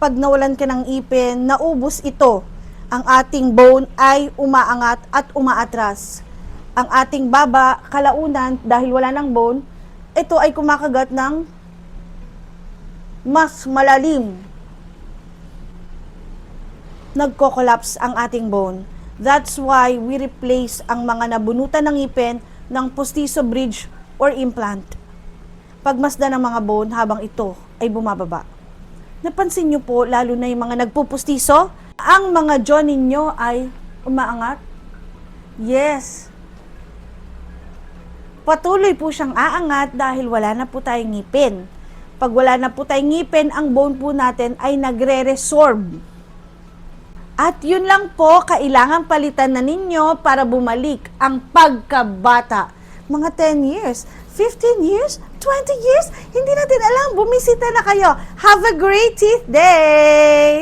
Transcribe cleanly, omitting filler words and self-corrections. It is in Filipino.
Pag nawalan ka ng ipin, naubos ito. Ang ating bone ay umaangat at umaatras. Ang ating baba, kalaunan, dahil wala ng bone, ito ay kumakagat ng mas malalim. Nagko-collapse ang ating bone. That's why we replace ang mga nabunutan ng ipin ng postizo bridge or implant. Pagmasdan ng mga bone habang ito ay bumababa. Napansin nyo po, lalo na yung mga nagpupustiso, ang mga jaw ninyo ay umaangat? Yes. Patuloy po siyang aangat dahil wala na po tayong ngipin. Pag wala na po tayong ngipin, ang bone po natin ay nagre-resorb. At yun lang po, kailangan palitan na ninyo para bumalik ang pagkabata. Mga 10 years, 15 years, 20 years, hindi natin alam. Bumisita na kayo. Have a great teeth day!